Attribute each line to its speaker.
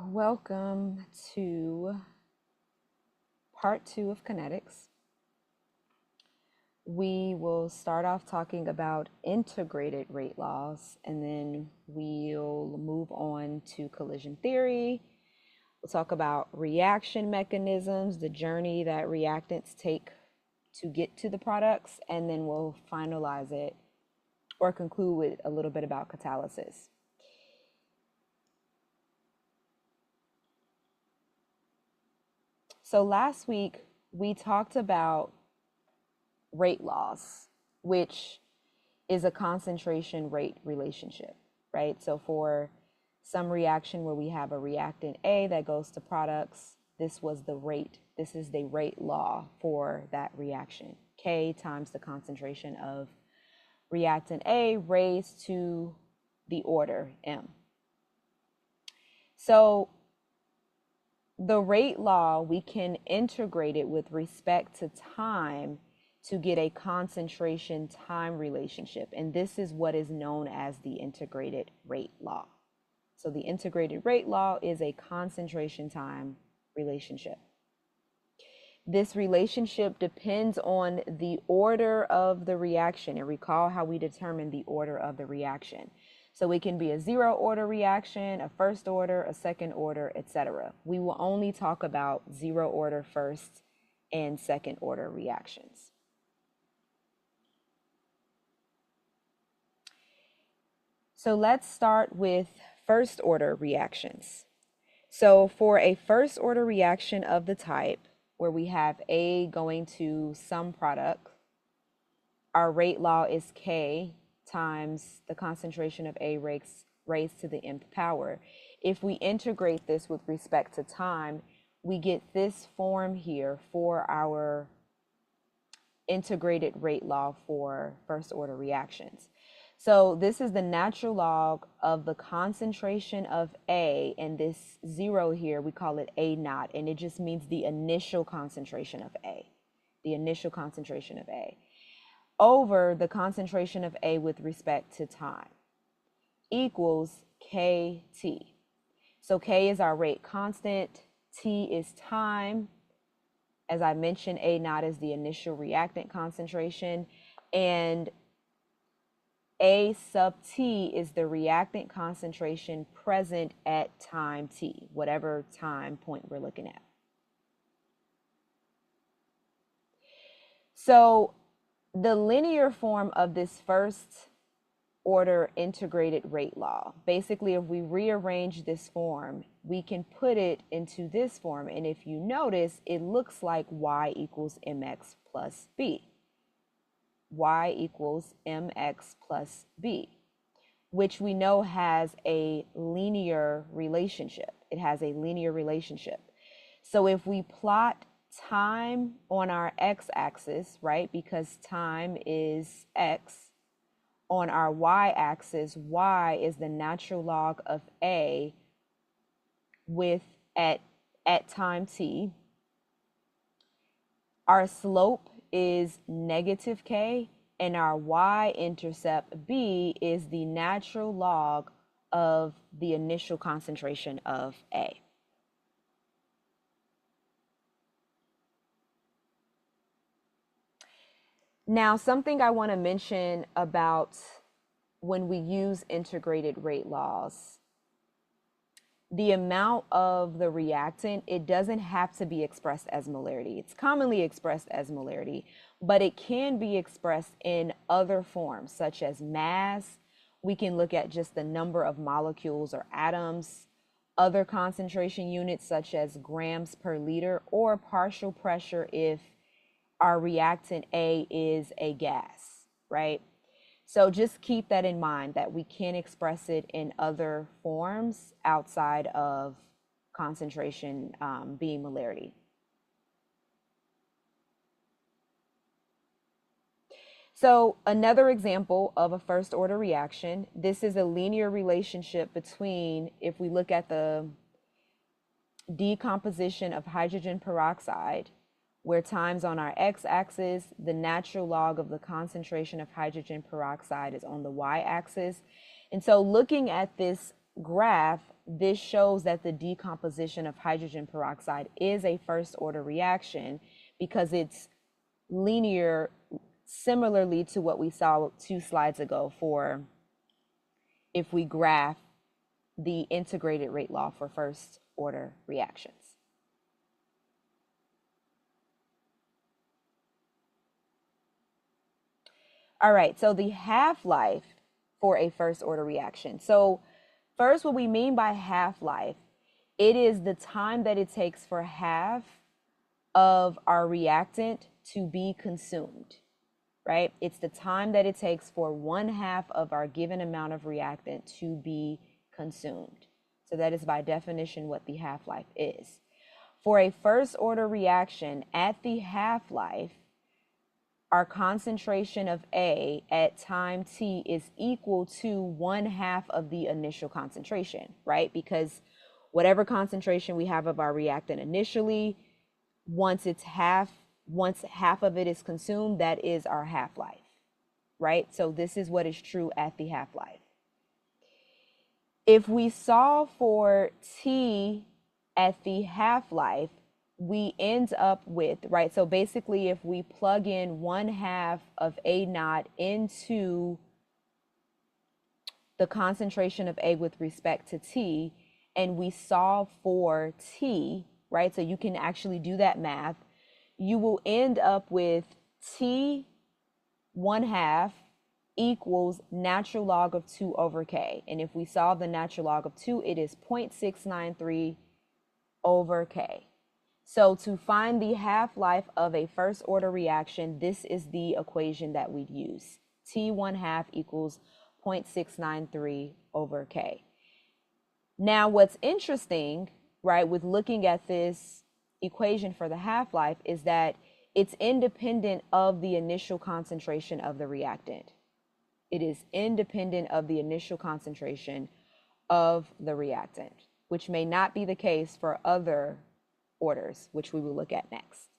Speaker 1: Welcome to part 2 of Kinetics. We will start off talking about integrated rate laws, and then we'll move on to collision theory. We'll talk about reaction mechanisms, the journey that reactants take to get to the products, and then we'll finalize it or conclude with a little bit about catalysis. So last week we talked about rate laws, which is a concentration rate relationship, right? So for some reaction where we have a reactant A that goes to products, this was the rate. This is the rate law for that reaction. K times the concentration of reactant A raised to the order M. So the rate law, we can integrate it with respect to time to get a concentration time relationship. And this is what is known as the integrated rate law. So the integrated rate law is a concentration time relationship. This relationship depends on the order of the reaction. And recall how we determine the order of the reaction. So it can be a zero order reaction, a first order, a second order, etc. We will only talk about zero order first and second order reactions. So let's start with first order reactions. So for a first order reaction of the type where we have A going to some product, our rate law is K times the concentration of A raised to the nth power. If we integrate this with respect to time, we get this form here for our integrated rate law for first order reactions. So this is the natural log of the concentration of A, and this zero here, we call it A naught, and it just means the initial concentration of A, the initial concentration of A, over the concentration of A with respect to time, equals KT. So K is our rate constant, T is time. As I mentioned, A naught is the initial reactant concentration, and A sub T is the reactant concentration present at time T, whatever time point we're looking at. So the linear form of this first order integrated rate law, basically if we rearrange this form, we can put it into this form. And if you notice, it looks like Y equals mx plus b. Y equals mx plus b, which we know has a linear relationship. It has a linear relationship. So if we plot time on our x-axis, right, because time is x, on our y-axis, y is the natural log of A with at time t. Our slope is negative k, and our y-intercept b is the natural log of the initial concentration of A. Now, something I want to mention about when we use integrated rate laws, the amount of the reactant, it doesn't have to be expressed as molarity. It's commonly expressed as molarity, but it can be expressed in other forms, such as mass. We can look at just the number of molecules or atoms, other concentration units, such as grams per liter, or partial pressure if our reactant A is a gas, right? So just keep that in mind, that we can express it in other forms outside of concentration being molarity. So another example of a first order reaction, this is a linear relationship between, if we look at the decomposition of hydrogen peroxide, where time's on our x-axis, the natural log of the concentration of hydrogen peroxide is on the y-axis. And so looking at this graph, this shows that the decomposition of hydrogen peroxide is a first order reaction because it's linear, similarly to what we saw 2 slides ago for if we graph the integrated rate law for first order reactions. All right, so the half-life for a first order reaction. So first, what we mean by half-life, it is the time that it takes for half of our reactant to be consumed, right? It's the time that it takes for 1/2 of our given amount of reactant to be consumed. So that is by definition what the half-life is. For a first order reaction at the half-life, our concentration of A at time t is equal to 1/2 of the initial concentration, right? Because whatever concentration we have of our reactant initially, once half of it is consumed, that is our half-life, right? So this is what is true at the half-life. If we solve for t at the half-life, we end up with, right? So basically, if we plug in 1/2 of A naught into the concentration of A with respect to T, and we solve for T, right? So you can actually do that math. You will end up with T 1/2 equals natural log of 2 over K. And if we solve the natural log of 2, it is 0.693 over K. So to find the half-life of a first order reaction, this is the equation that we'd use. T 1/2 equals 0.693 over K. Now, what's interesting, right, with looking at this equation for the half-life is that it's independent of the initial concentration of the reactant. It is independent of the initial concentration of the reactant, which may not be the case for other orders, which we will look at next.